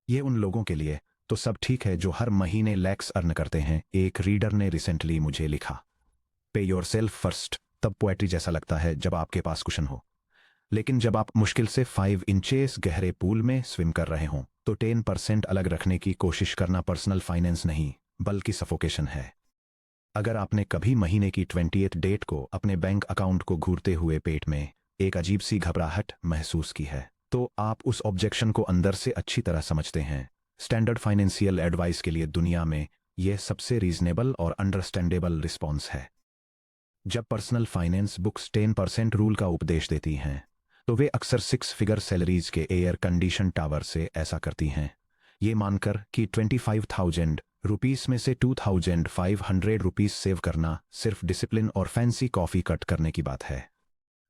ये उन लोगों के लिए तो सब ठीक है जो हर महीने लैक्स अर्न करते हैं। एक रीडर ने रिसेंटली मुझे लिखा, पे योर सेल्फ फर्स्ट तब पोएट्री जैसा लगता है जब आपके पास कुशन हो, लेकिन जब आप मुश्किल से 5 इंचेस गहरे पूल में स्विम कर रहे हों तो 10% अलग रखने की कोशिश करना पर्सनल फाइनेंस नहीं बल्कि सफोकेशन है। अगर आपने कभी महीने की 20th डेट को अपने बैंक अकाउंट को घूरते हुए पेट में एक अजीब सी घबराहट महसूस की है तो आप उस ऑब्जेक्शन को अंदर से अच्छी तरह समझते हैं। स्टैंडर्ड फाइनेंशियल एडवाइस के लिए दुनिया में यह सबसे रीजनेबल और अंडरस्टैंडेबल रिस्पॉन्स है। जब पर्सनल फाइनेंस बुक्स 10% रूल का उपदेश देती हैं तो वे अक्सर 6 फिगर सैलरीज के एयर कंडीशन टावर से ऐसा करती हैं, ये मानकर कि 25,000 रुपीस में से 2,500 रुपीस सेव करना सिर्फ डिसिप्लिन और फैंसी कॉफी कट करने की बात है।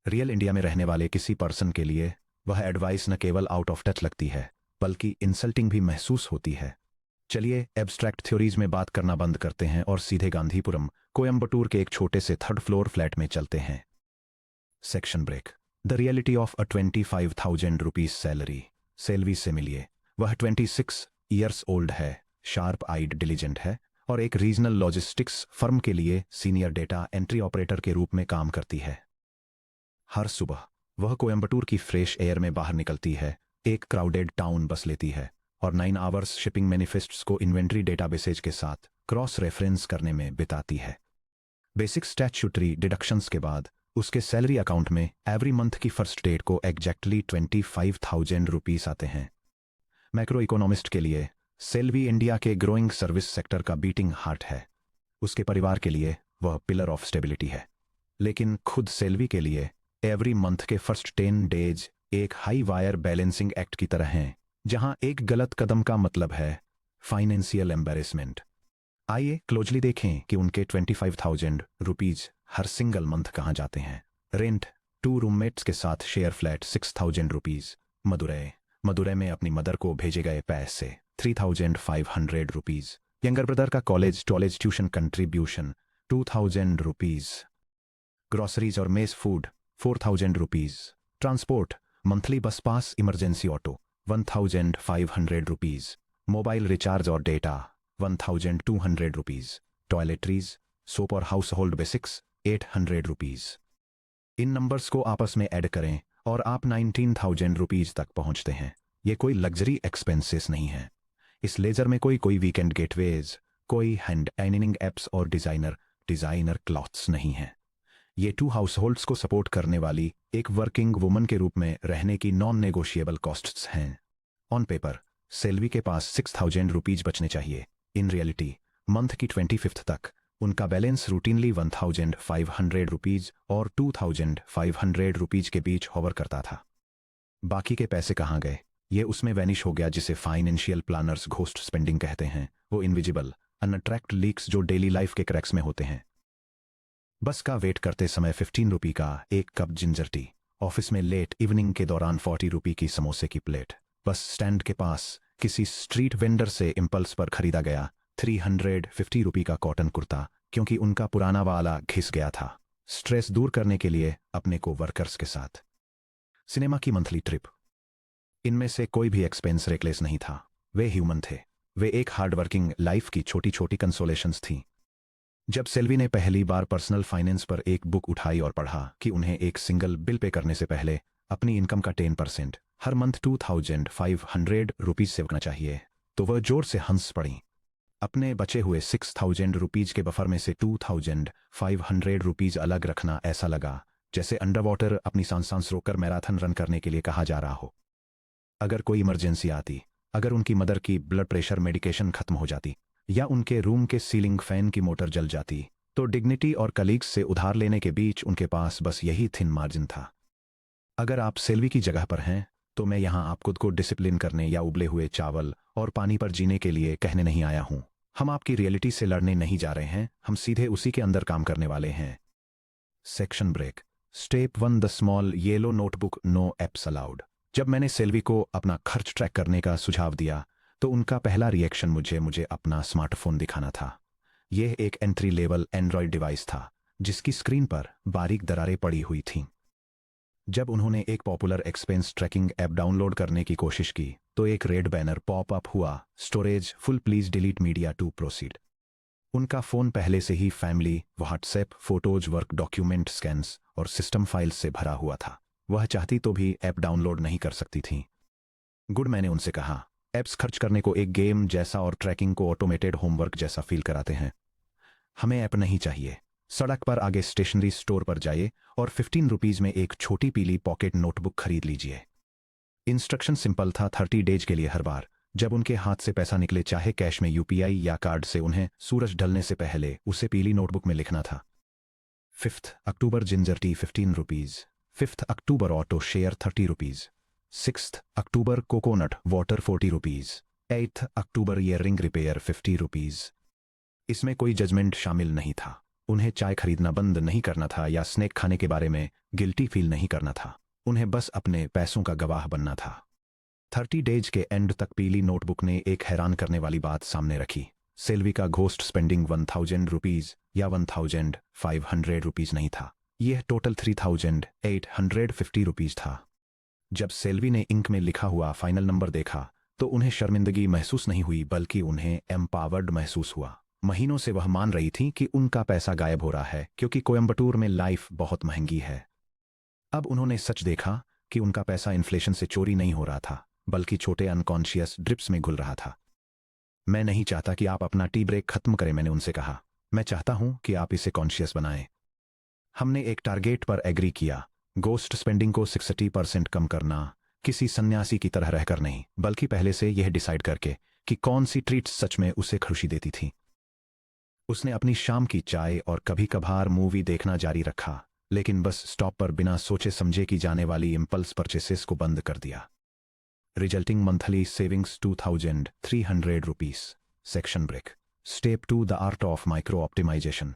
रियल इंडिया में रहने वाले किसी पर्सन के लिए वह एडवाइस न केवल आउट ऑफ टच लगती है बल्कि इंसल्टिंग भी महसूस होती है। चलिए एब्स्ट्रैक्ट थ्योरीज में बात करना बंद करते हैं और सीधे गांधीपुरम कोयम्बटूर के एक छोटे से 3rd फ्लोर फ्लैट में चलते हैं। Section break. The reality of a 25,000 rupees salary. Selvi से मिलिए। वह 26 ईयर्स ओल्ड है, शार्प आइड डिलीजेंट है और एक रीजनल लॉजिस्टिक्स फर्म के लिए सीनियर डेटा एंट्री ऑपरेटर के रूप में काम करती है। हर सुबह वह कोयम्बटूर की फ्रेश एयर में बाहर निकलती है, एक क्राउडेड टाउन बस लेती है और 9 आवर्स शिपिंग मैनिफेस्ट्स को इन्वेंट्री डेटाबेसेज के साथ क्रॉस रेफरेंस करने में बिताती है। बेसिक स्टैट्यूटरी डिडक्शंस के बाद उसके सैलरी अकाउंट में एवरी मंथ की फर्स्ट डेट को एग्जैक्टली 25,000 रुपीस आते हैं। मैक्रो इकोनॉमिस्ट के लिए सेल्वी इंडिया के ग्रोइंग सर्विस सेक्टर का बीटिंग हार्ट है। उसके परिवार के लिए वह पिलर ऑफ स्टेबिलिटी है, लेकिन खुद सेल्वी के लिए एवरी मंथ के फर्स्ट 10 डेज एक हाई वायर बैलेंसिंग एक्ट की तरह हैं, जहां एक गलत कदम का मतलब है फाइनेंशियल एम्बेरसमेंट। आइए क्लोजली देखें कि उनके 25,000 रुपीज हर सिंगल मंथ कहां जाते हैं। रेंट, 2 रूममेट्स के साथ शेयर फ्लैट 6,000 रुपीज। मदुरै में अपनी मदर को भेजे गए पैसे 3,500 रुपीज। यंगर ब्रदर का college tuition contribution 2,000 rupees. Groceries और mess food 4,000 rupees. Transport, monthly bus pass, emergency auto 1,500 rupees. Mobile recharge और डेटा 1,200 रुपीज। टॉयलेटरीज, सोप और हाउस होल्ड बेसिक्स 800 रुपीज। इन नंबर्स को आपस में ऐड करें और आप 19,000 रुपीज तक पहुंचते हैं। ये कोई लग्जरी एक्सपेंसेस नहीं है। इस लेजर में कोई वीकेंड गेटवेज, कोई हैंड एनिंग एप्स और डिजाइनर क्लॉथ्स नहीं है। ये 2 हाउस होल्ड्स को सपोर्ट करने वाली एक वर्किंग वुमन के रूप में रहने की नॉन नेगोशिएबल कॉस्ट्स हैं। ऑन पेपर सेल्वी के पास 6,000 रुपीज बचने चाहिए। इन रियलिटी मंथ की 25th तक उनका बैलेंस रूटीनली 1,500 रुपीज और 2,500 रुपीज के बीच होवर करता था। बाकी के पैसे कहाँ गए, ये उसमें वैनिश हो गया, जिसे फाइनेंशियल प्लानर्स घोस्ट स्पेंडिंग कहते हैं। वो इनविजिबल अनअट्रैक्ट लीक्स जो डेली लाइफ के क्रैक्स में होते हैं। बस का वेट करते समय 15 रुपी का एक कप जिंजर टी, ऑफिस में लेट इवनिंग के दौरान 40 रुपी की समोसे की प्लेट, बस स्टैंड के पास किसी स्ट्रीट वेंडर से इम्पल्स पर खरीदा गया 350 रुपी का कॉटन कुर्ता क्योंकि उनका पुराना वाला घिस गया था। स्ट्रेस दूर करने के लिए अपने को वर्कर्स के साथ सिनेमा की मंथली ट्रिप। इनमें से कोई भी एक्सपेंस रेकलेस नहीं था। वे ह्यूमन थे। वे एक हार्डवर्किंग लाइफ की छोटी छोटी कंसोलेशंस थी। जब सेल्वी ने पहली बार पर्सनल फाइनेंस पर एक बुक उठाई और पढ़ा कि उन्हें एक सिंगल बिल पे करने से पहले अपनी इनकम का 10% हर मंथ 2,500 रुपीज सेव करना चाहिए, तो वह जोर से हंस पड़ी। अपने बचे हुए 6,000 रुपीज के बफर में से 2,500 रुपीज अलग रखना ऐसा लगा जैसे अंडर वाटर अपनी सांस रोककर मैराथन रन करने के लिए कहा जा रहा हो। अगर कोई इमरजेंसी आती, अगर उनकी मदर की ब्लड प्रेशर मेडिकेशन खत्म हो जाती या उनके रूम के सीलिंग फैन की मोटर जल जाती, तो डिग्निटी और कलीग्स से उधार लेने के बीच उनके पास बस यही थिन मार्जिन था। अगर आप सेल्वी की जगह पर हैं तो मैं यहां आप खुद को डिसिप्लिन करने या उबले हुए चावल और पानी पर जीने के लिए कहने नहीं आया हूं। हम आपकी रियलिटी से लड़ने नहीं जा रहे हैं, हम सीधे उसी के अंदर काम करने वाले हैं। Section break. Step 1, the small yellow notebook, no apps allowed. जब मैंने सेल्वी को अपना खर्च ट्रैक करने का सुझाव दिया तो उनका पहला रिएक्शन मुझे अपना स्मार्टफोन दिखाना था। यह एक एंट्री लेवल एंड्रॉयड डिवाइस था जिसकी स्क्रीन पर बारीक दरारें पड़ी हुई थीं। जब उन्होंने एक popular expense tracking app download करने की कोशिश की तो एक रेड बैनर पॉप अप हुआ, storage full, please delete media to proceed. उनका फोन पहले से ही family, WhatsApp, photos, work document, scans और सिस्टम फाइल्स से भरा हुआ था। वह चाहती तो भी ऐप डाउनलोड नहीं कर सकती थी। गुड, मैंने उनसे कहा, ऐप्स खर्च करने को एक गेम जैसा और ट्रैकिंग को ऑटोमेटेड होमवर्क जैसा फील कराते हैं। हमें ऐप नहीं चाहिए। सड़क पर आगे स्टेशनरी स्टोर पर जाइए और 15 रुपीज में एक छोटी पीली पॉकेट नोटबुक खरीद लीजिए। इंस्ट्रक्शन सिंपल था, 30 डेज के लिए हर बार जब उनके हाथ से पैसा निकले, चाहे कैश में, यूपीआई या कार्ड से, उन्हें सूरज ढलने से पहले उसे पीली नोटबुक में लिखना था। 5 अक्टूबर जिंजर टी 15 रुपीज। 5 अक्टूबर ऑटो शेयर 30 रुपीज। 6 अक्टूबर कोकोनट वाटर 40 रुपीज। 8 अक्टूबर ईयरिंग रिपेयर 50 रुपीज। इसमें कोई जजमेंट शामिल नहीं था। उन्हें चाय खरीदना बंद नहीं करना था या स्नैक खाने के बारे में गिल्टी फील नहीं करना था। उन्हें बस अपने पैसों का गवाह बनना था। 30 डेज के एंड तक पीली नोटबुक ने एक हैरान करने वाली बात सामने रखी। सेल्वी का घोस्ट स्पेंडिंग 1000 रुपीज या 1500 रुपीज नहीं था। यह टोटल 3850 रुपीज था। जब सेल्वी ने इंक में लिखा हुआ फाइनल नंबर देखा तो उन्हें शर्मिंदगी महसूस नहीं हुई, बल्कि उन्हें एम्पावर्ड महसूस हुआ। महीनों से वह मान रही थी कि उनका पैसा गायब हो रहा है क्योंकि कोयम्बटूर में लाइफ बहुत महंगी है। अब उन्होंने सच देखा कि उनका पैसा इन्फ्लेशन से चोरी नहीं हो रहा था, बल्कि छोटे अनकॉन्शियस ड्रिप्स में घुल रहा था। मैं नहीं चाहता कि आप अपना टी ब्रेक खत्म करें, मैंने उनसे कहा। मैं चाहता हूं कि आप इसे कॉन्शियस बनाएं। हमने एक टारगेट पर एग्री किया, गोस्ट स्पेंडिंग को 60% कम करना, किसी सन्यासी की तरह रहकर नहीं, बल्कि पहले से यह डिसाइड करके कि कौन सी ट्रीट सच में उसे खुशी देती थी। उसने अपनी शाम की चाय और कभी कभार मूवी देखना जारी रखा, लेकिन बस स्टॉप पर बिना सोचे समझे की जाने वाली इम्पल्स परचेसेस को बंद कर दिया। Resulting monthly savings 2300 rupees. Section break. Step 2 the art of micro optimisation.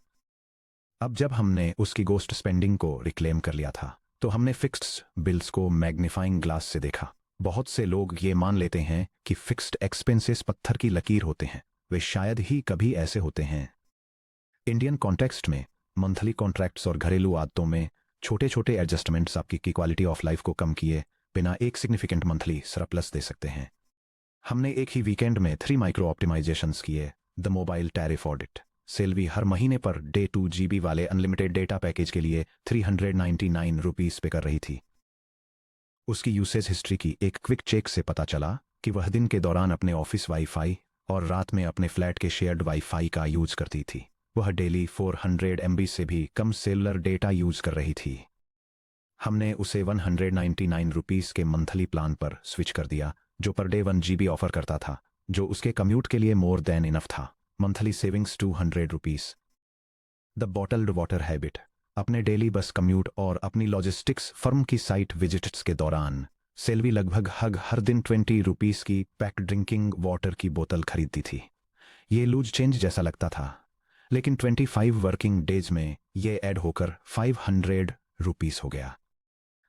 अब जब हमने उसकी गोस्ट स्पेंडिंग को रिक्लेम कर लिया था तो हमने फिक्स्ड बिल्स को मैग्नीफाइंग ग्लास से देखा। बहुत से लोग ये मान लेते हैं कि फिक्स्ड एक्सपेंसेस पत्थर की लकीर होते हैं। वे शायद ही कभी ऐसे होते हैं। इंडियन कॉन्टेक्स्ट में मंथली कॉन्ट्रैक्ट्स और घरेलू आदतों में छोटे छोटे एडजस्टमेंट्स आपकी क्वालिटी ऑफ लाइफ को कम किए बिना एक सिग्निफिकेंट मंथली सरप्लस दे सकते हैं। हमने एक ही वीकेंड में 3 माइक्रो ऑप्टिमाइजेशंस किए। The mobile tariff audit. Selvi हर महीने पर डे 2 GB वाले अनलिमिटेड डेटा पैकेज के लिए 399 रुपीस पे कर रही थी। उसकी यूसेज हिस्ट्री की एक क्विक चेक से पता चला कि वह दिन के दौरान अपने ऑफिस वाईफाई और रात में अपने फ्लैट के शेयर्ड वाईफाई का यूज करती थी। वह डेली 400 MB से भी कम सेलुलर डेटा यूज कर रही थी। हमने उसे 199 रुपीस के मंथली प्लान पर स्विच कर दिया, जो पर डे 1 GB ऑफर करता था, जो उसके कम्यूट के लिए मोर देन इनफ था। Monthly savings 200 rupees. The bottled water habit. अपने डेली बस कम्यूट और अपनी लॉजिस्टिक्स फर्म की साइट विजिट्स के दौरान सेल्वी लगभग हर दिन 20 रुपीस की पैक्ड ड्रिंकिंग वाटर की बोतल खरीदती थी। ये लूज चेंज जैसा लगता था, लेकिन 25 वर्किंग डेज में ये ऐड होकर 500 रुपीस हो गया।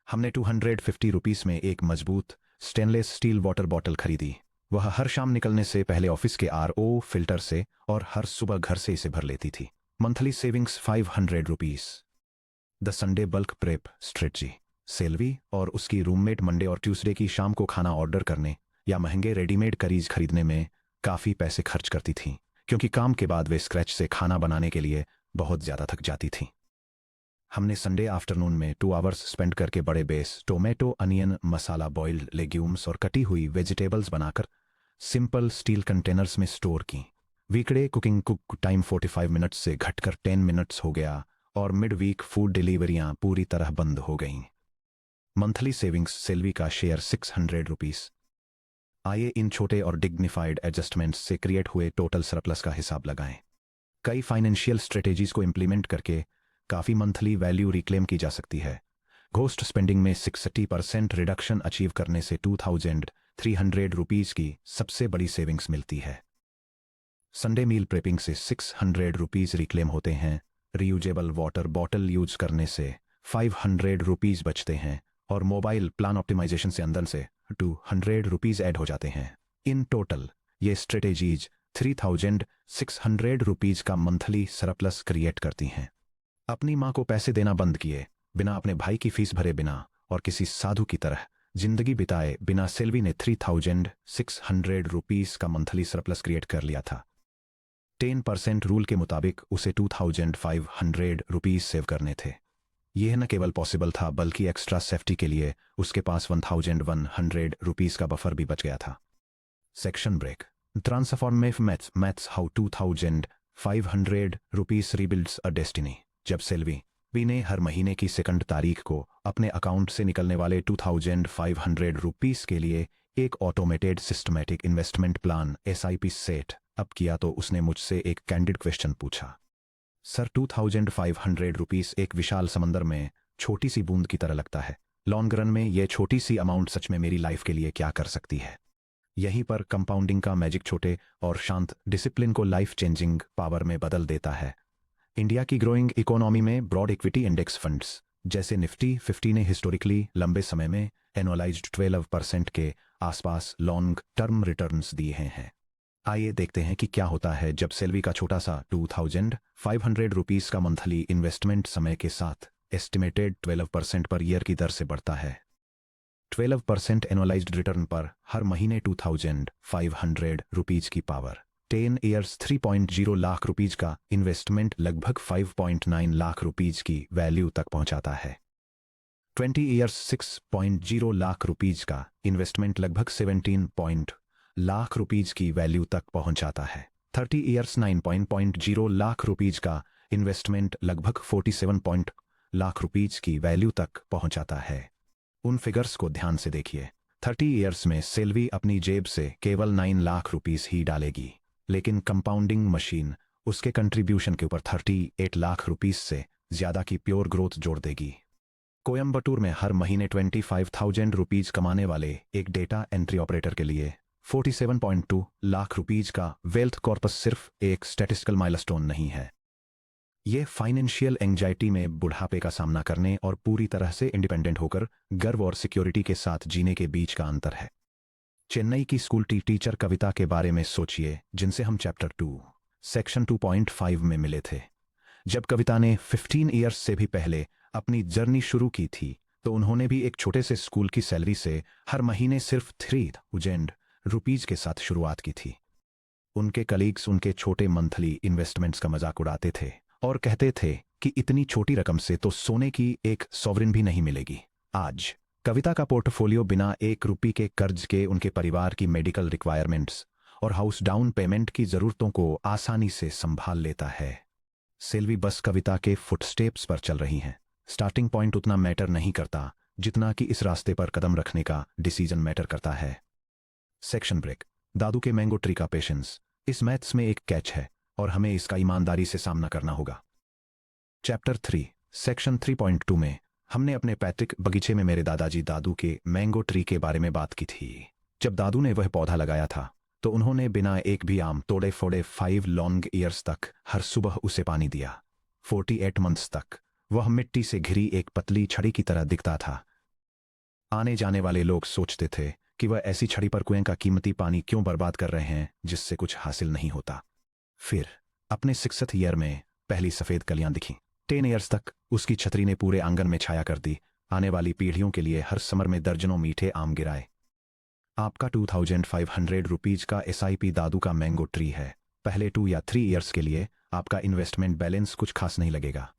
हमने 250 रुपीस में एक मजबूत स्टेनलेस स्टील वाटर बॉटल खरीदी। वह हर शाम निकलने से पहले ऑफिस के RO फिल्टर से और हर सुबह घर से इसे भर लेती थी। Monthly savings 500 rupees. The Sunday bulk prep strategy. Selvi और उसकी रूममेट मंडे और ट्यूसडे की शाम को खाना ऑर्डर करने या महंगे रेडीमेड करीज खरीदने में काफ़ी पैसे खर्च करती थीं, क्योंकि काम के बाद वे स्क्रैच से खाना बनाने के लिए बहुत ज़्यादा थक जाती थीं। हमने संडे आफ्टरनून में 2 आवर्स स्पेंड करके बड़े बेस टोमेटो, अनियन, मसाला, बॉइल्ड लेग्यूम्स और कटी हुई वेजिटेबल्स बनाकर सिंपल स्टील कंटेनर्स में स्टोर की। वीकडे कुकिंग कुक टाइम 45 मिनट्स से घटकर 10 मिनट्स हो गया और मिड वीक फूड डिलीवरियां पूरी तरह बंद हो गईं। मंथली सेविंग्स सेल्वी का शेयर 600 रुपीस। आइए इन छोटे और डिग्निफाइड एडजस्टमेंट्स से क्रिएट हुए टोटल सरप्लस का हिसाब लगाएं। कई फाइनेंशियल स्ट्रेटेजीज को इंप्लीमेंट करके काफ़ी मंथली वैल्यू रिक्लेम की जा सकती है। घोस्ट स्पेंडिंग में 60% रिडक्शन अचीव करने से 2300 रुपीस की सबसे बड़ी सेविंग्स मिलती है। संडे मील प्रेपिंग से 600 रुपीस रिक्लेम होते हैं। रीयूजेबल वाटर बॉटल यूज करने से 500 रुपीस बचते हैं और मोबाइल प्लान ऑप्टिमाइजेशन से अंदर से 200 रुपीस ऐड हो जाते हैं। इन टोटल ये स्ट्रेटेजीज 3600 रुपीस का मंथली सरप्लस क्रिएट करती हैं। अपनी माँ को पैसे देना बंद किए बिना, अपने भाई की फीस भरे बिना और किसी साधु की तरह जिंदगी बिताए बिना सेल्वी ने 3600 रुपीस का मंथली सरप्लस क्रिएट कर लिया था। 10% रूल के मुताबिक उसे 2500 रुपीस सेव करने थे। यह न केवल पॉसिबल था बल्कि एक्स्ट्रा सेफ्टी के लिए उसके पास 1100 रुपीस का बफर भी बच गया था। Section break. Transformative maths how 2500 rupees rebuilds a destiny. जब सेल्वी बी ने हर महीने की सेकंड तारीख को अपने अकाउंट से निकलने वाले 2500 रुपीस के लिए एक automated systematic investment plan SIP set up किया तो उसने मुझसे एक कैंडिड क्वेश्चन पूछा। सर, 2500 रुपीस एक विशाल समंदर में छोटी सी बूंद की तरह लगता है। लॉन्ग रन में यह छोटी सी अमाउंट सच में मेरी लाइफ के लिए क्या कर सकती है? यहीं पर कंपाउंडिंग का मैजिक छोटे और शांत डिसिप्लिन को लाइफ चेंजिंग पावर में बदल देता है। इंडिया की ग्रोइंग इकोनॉमी में ब्रॉड इक्विटी इंडेक्स फंड्स जैसे निफ्टी 50 ने हिस्टोरिकली लंबे समय में एनुअलाइज्ड 12% के आसपास लॉन्ग टर्म रिटर्न्स दिए हैं। आइए देखते हैं कि क्या होता है जब सेल्वी का छोटा सा 2500 रुपीस का मंथली इन्वेस्टमेंट समय के साथ एस्टिमेटेड 12% पर ईयर की दर से बढ़ता है। 12% एनुअलाइज्ड रिटर्न पर हर महीने 2500 रुपीज की पावर। 10 ईयर्स 3.0 लाख रुपीज का इन्वेस्टमेंट लगभग 5.9 लाख रुपीज की वैल्यू तक पहुंचाता है। 20 ईयर्स 6.0 लाख रुपीज का इन्वेस्टमेंट लगभग 17 लाख रुपीज की वैल्यू तक पहुंचाता है। 30 ईयर्स 9.0 लाख रुपीज का इन्वेस्टमेंट लगभग 47 लाख रुपीज की वैल्यू तक पहुंचाता है। उन फिगर्स को ध्यान से देखिए। 30 ईयर्स में सेल्वी अपनी जेब से केवल 9 लाख रुपीस ही डालेगी, लेकिन कंपाउंडिंग मशीन उसके कंट्रीब्यूशन के ऊपर 38 लाख रुपीस से ज्यादा की प्योर ग्रोथ जोड़ देगी। कोयम्बटूर में हर महीने 25,000 रुपीज कमाने वाले एक डेटा एंट्री ऑपरेटर के लिए 47.2 लाख रुपीज का वेल्थ कॉर्पस सिर्फ एक स्टैटिस्टिकल माइलस्टोन नहीं है। यह फाइनेंशियल एंजाइटी में बुढ़ापे का सामना करने और पूरी तरह से इंडिपेंडेंट होकर गर्व और सिक्योरिटी के साथ जीने के बीच का अंतर है। चेन्नई की स्कूल टीचर कविता के बारे में सोचिए, जिनसे हम चैप्टर 2 सेक्शन 2.5 में मिले थे। जब कविता ने 15 ईयर्स से भी पहले अपनी जर्नी शुरू की थी तो उन्होंने भी एक छोटे से स्कूल की सैलरी से हर महीने सिर्फ 3000 रुपीज के साथ शुरुआत की थी। उनके कलीग्स उनके छोटे मंथली इन्वेस्टमेंट्स का मजाक उड़ाते थे और कहते थे कि इतनी छोटी रकम से तो सोने की एक सॉवरिन भी नहीं मिलेगी। आज कविता का पोर्टफोलियो बिना 1 रुपये के कर्ज के उनके परिवार की मेडिकल रिक्वायरमेंट्स और हाउस डाउन पेमेंट की जरूरतों को आसानी से संभाल लेता है। सेल्वी बस कविता के फुटस्टेप्स पर चल रही हैं। स्टार्टिंग पॉइंट उतना मैटर नहीं करता जितना कि इस रास्ते पर कदम रखने का डिसीजन मैटर करता है। Section break. दादू के मैंगो ट्री का पेशेंस। इस मैथ्स में एक कैच है और हमें इसका ईमानदारी से सामना करना होगा। चैप्टर 3 सेक्शन 3.2 में हमने अपने पैतृक बगीचे में मेरे दादाजी दादू के मैंगो ट्री के बारे में बात की थी। जब दादू ने वह पौधा लगाया था तो उन्होंने बिना एक भी आम तोड़े फोड़े 5 लॉन्ग ईयर्स तक हर सुबह उसे पानी दिया। 48 मंथ्स तक वह मिट्टी से घिरी एक पतली छड़ी की तरह दिखता था। आने जाने वाले लोग सोचते थे कि वह ऐसी छड़ी पर कुएं का कीमती पानी क्यों बर्बाद कर रहे हैं जिससे कुछ हासिल नहीं होता। फिर अपने 6th ईयर में पहली सफेद कलियां दिखीं। 10 ईयर्स तक उसकी छतरी ने पूरे आंगन में छाया कर दी। आने वाली पीढ़ियों के लिए हर समर में दर्जनों मीठे आम गिराए। आपका 2500 रुपीज का SIP दादू का मैंगो ट्री है। पहले 2 या 3 ईयर्स के लिए आपका इन्वेस्टमेंट बैलेंस कुछ खास नहीं लगेगा।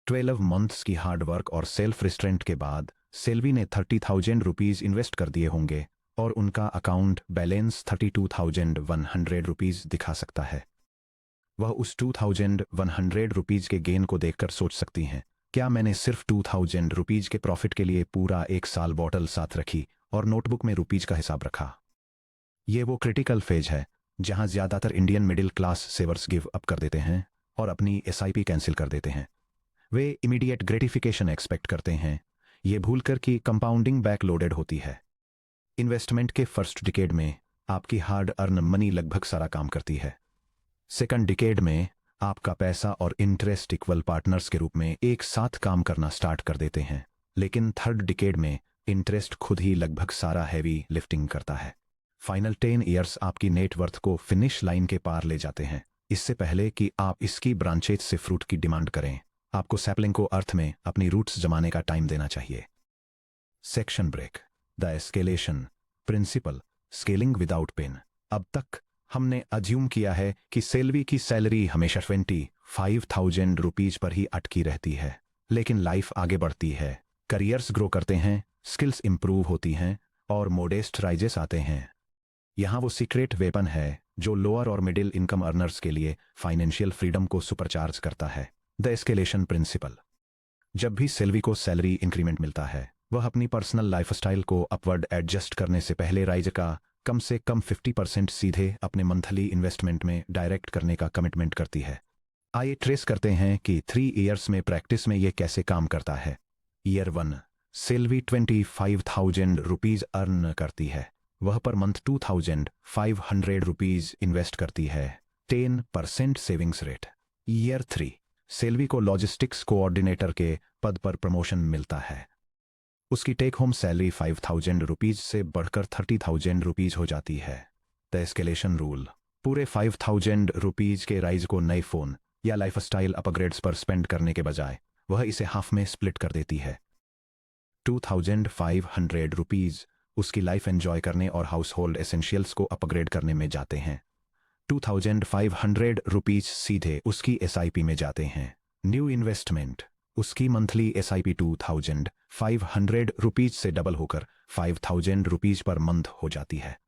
12 मंथ्स की हार्ड वर्क और सेल्फ रिस्ट्रेंट के बाद सेल्वी ने 30,000 रुपीज इन्वेस्ट कर दिए होंगे और उनका अकाउंट बैलेंस 32,100 रुपीज दिखा सकता है। वह उस 2,100 रुपीज के गेन को देखकर सोच सकती हैं, क्या मैंने सिर्फ 2,000 रुपीज के प्रॉफिट के लिए पूरा 1 साल बॉटल साथ रखी और नोटबुक में रुपीज का हिसाब रखा। ये वो क्रिटिकल फेज है जहां ज्यादातर Indian middle class savers give up कर देते हैं और अपनी SIP कैंसिल कर देते हैं। वे इमीडिएट ग्रेटिफिकेशन एक्सपेक्ट करते हैं, ये भूलकर कि कंपाउंडिंग बैक लोडेड होती है। इन्वेस्टमेंट के फर्स्ट डिकेड में आपकी हार्ड अर्न मनी लगभग सारा काम करती है। सेकंड डिकेड में आपका पैसा और इंटरेस्ट इक्वल पार्टनर्स के रूप में एक साथ काम करना स्टार्ट कर देते हैं, लेकिन थर्ड डिकेड में इंटरेस्ट खुद ही लगभग सारा हैवी लिफ्टिंग करता है। फाइनल 10 ईयर्स आपकी नेटवर्थ को फिनिश लाइन के पार ले जाते हैं। इससे पहले कि आप इसकी ब्रांचेज से फ्रूट की डिमांड करें, आपको सैपलिंग को अर्थ में अपनी रूट्स जमाने का टाइम देना चाहिए। Section break. The escalation principle, scaling without pain. अब तक हमने अज्यूम किया है कि सेल्वी की सैलरी हमेशा 25,000 रुपीज पर ही अटकी रहती है, लेकिन लाइफ आगे बढ़ती है, करियर्स ग्रो करते हैं, स्किल्स इंप्रूव होती हैं और मोडेस्ट राइजेस आते हैं। यहाँ वो सीक्रेट वेपन है जो लोअर और मिडिल इनकम अर्नर्स के लिए फाइनेंशियल फ्रीडम को सुपरचार्ज करता है। The escalation principle. जब भी सेल्वी को सैलरी इंक्रीमेंट मिलता है, वह अपनी पर्सनल लाइफस्टाइल को अपवर्ड एडजस्ट करने से पहले राइज का कम से कम 50% सीधे अपने मंथली इन्वेस्टमेंट में डायरेक्ट करने का कमिटमेंट करती है। आइए ट्रेस करते हैं कि 3 इयर्स में प्रैक्टिस में ये कैसे काम करता है। ईयर 1, सेल्वी 25,000 रुपीज अर्न करती है। वह पर मंथ 2,500 रुपीज इन्वेस्ट करती है, 10% सेविंग्स रेट। ईयर 3, सेल्वी को लॉजिस्टिक्स कोऑर्डिनेटर के पद पर प्रमोशन मिलता है। उसकी टेक होम सैलरी 5,000 रुपीज से बढ़कर 30,000 रुपीज हो जाती है। The escalation rule. पूरे 5,000 रुपीज के राइज को नए फोन या लाइफस्टाइल अपग्रेड्स पर स्पेंड करने के बजाय वह इसे हाफ में स्प्लिट कर देती है। 2,500 रुपीज उसकी लाइफ एंजॉय करने और हाउस होल्ड एसेंशियल्स को अपग्रेड करने में जाते हैं। 2,500 रुपीज सीधे उसकी SIP में जाते हैं। New investment. उसकी मंथली SIP 2,500 रुपीज से डबल होकर 5,000 रुपीज पर मंथ हो जाती है।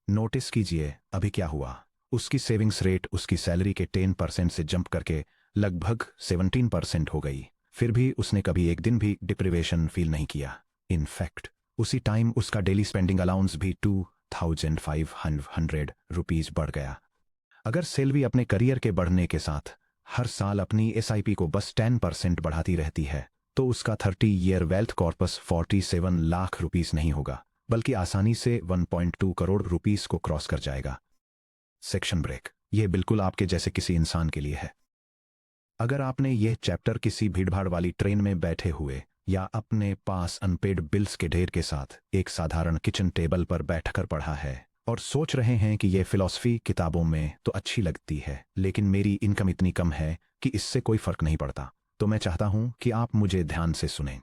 नोटिस कीजिए अभी क्या हुआ। उसकी सेविंग्स रेट उसकी सैलरी के 10% से जंप करके लगभग 17% हो गई। फिर भी उसने कभी एक दिन भी डिप्रिवेशन फील नहीं किया। इनफैक्ट उसी टाइम उसका डेली स्पेंडिंग अलाउंस भी 2,500 रुपीज बढ़ गया। अगर सेल्वी अपने करियर के बढ़ने के साथ हर साल अपनी SIP को बस 10% बढ़ाती रहती है, तो उसका 30 year wealth corpus 47 lakh rupees नहीं होगा, बल्कि आसानी से 1.2 करोड़ रुपीस को क्रॉस कर जाएगा। Section break. यह बिल्कुल आपके जैसे किसी इंसान के लिए है। अगर आपने यह चैप्टर किसी भीड़भाड़ वाली ट्रेन में बैठे हुए या अपने पास अनपेड बिल्स के ढेर के साथ एक साधारण किचन टेबल पर बैठकर पढ़ा है और सोच रहे हैं कि यह फिलॉसफी किताबों में तो अच्छी लगती है, लेकिन मेरी इनकम इतनी कम है कि इससे कोई फर्क नहीं पड़ता, तो मैं चाहता हूं कि आप मुझे ध्यान से सुनें।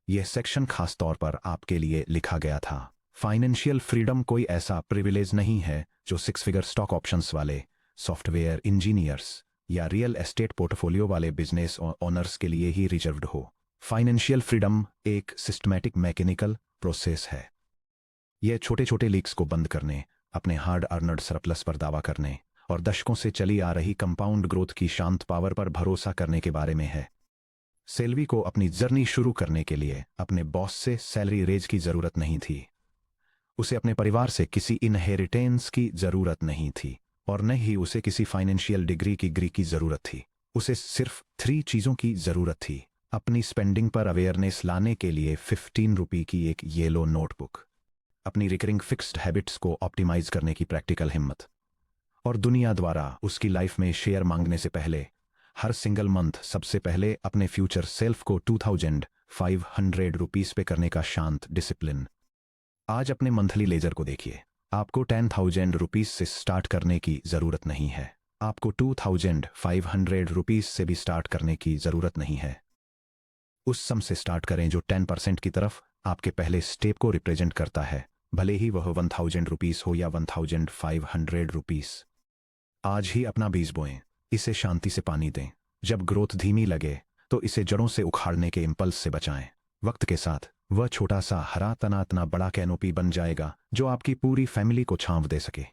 यह सेक्शन खास तौर पर आपके लिए लिखा गया था। फाइनेंशियल फ्रीडम कोई ऐसा प्रिविलेज नहीं है जो 6 फिगर स्टॉक ऑप्शंस वाले सॉफ्टवेयर इंजीनियर्स या रियल एस्टेट पोर्टफोलियो वाले बिजनेस ओनर्स के लिए ही रिजर्व्ड हो। फाइनेंशियल फ्रीडम एक सिस्टमैटिक मैकेनिकल प्रोसेस है। यह छोटे छोटे लीक्स को बंद करने, अपने हार्ड अर्नड सरप्लस पर दावा करने और दशकों से चली आ रही कंपाउंड ग्रोथ की शांत पावर पर भरोसा करने के बारे में है। सेल्वी को अपनी जर्नी शुरू करने के लिए अपने बॉस से सैलरी रेज की जरूरत नहीं थी। उसे अपने परिवार से किसी इनहेरिटेंस की जरूरत नहीं थी और न ही उसे किसी फाइनेंशियल डिग्री की जरूरत थी। उसे सिर्फ 3 चीजों की जरूरत थी। अपनी स्पेंडिंग पर अवेयरनेस लाने के लिए 15 रुपये की एक येलो नोटबुक, अपनी रिकरिंग फिक्स्ड हैबिट्स को ऑप्टिमाइज करने की प्रैक्टिकल हिम्मत, और दुनिया द्वारा उसकी लाइफ में शेयर मांगने से पहले हर सिंगल मंथ सबसे पहले अपने फ्यूचर सेल्फ को 2,500 रुपीस पे करने का शांत डिसिप्लिन। आज अपने मंथली लेजर को देखिए। आपको 10,000 रुपीस से स्टार्ट करने की जरूरत नहीं है। आपको 2,500 रुपीस से भी स्टार्ट करने की जरूरत नहीं है। उस सम से स्टार्ट करें जो 10% की तरफ आपके पहले स्टेप को रिप्रेजेंट करता है, भले ही वह 1,000 रुपीस हो या 1,500 रुपीस। आज ही अपना बीज बोएं, इसे शांति से पानी दें। जब ग्रोथ धीमी लगे तो इसे जड़ों से उखाड़ने के इंपल्स से बचाएं। वक्त के साथ वह छोटा सा हरा तना बड़ा कैनोपी बन जाएगा जो आपकी पूरी फैमिली को छांव दे सके।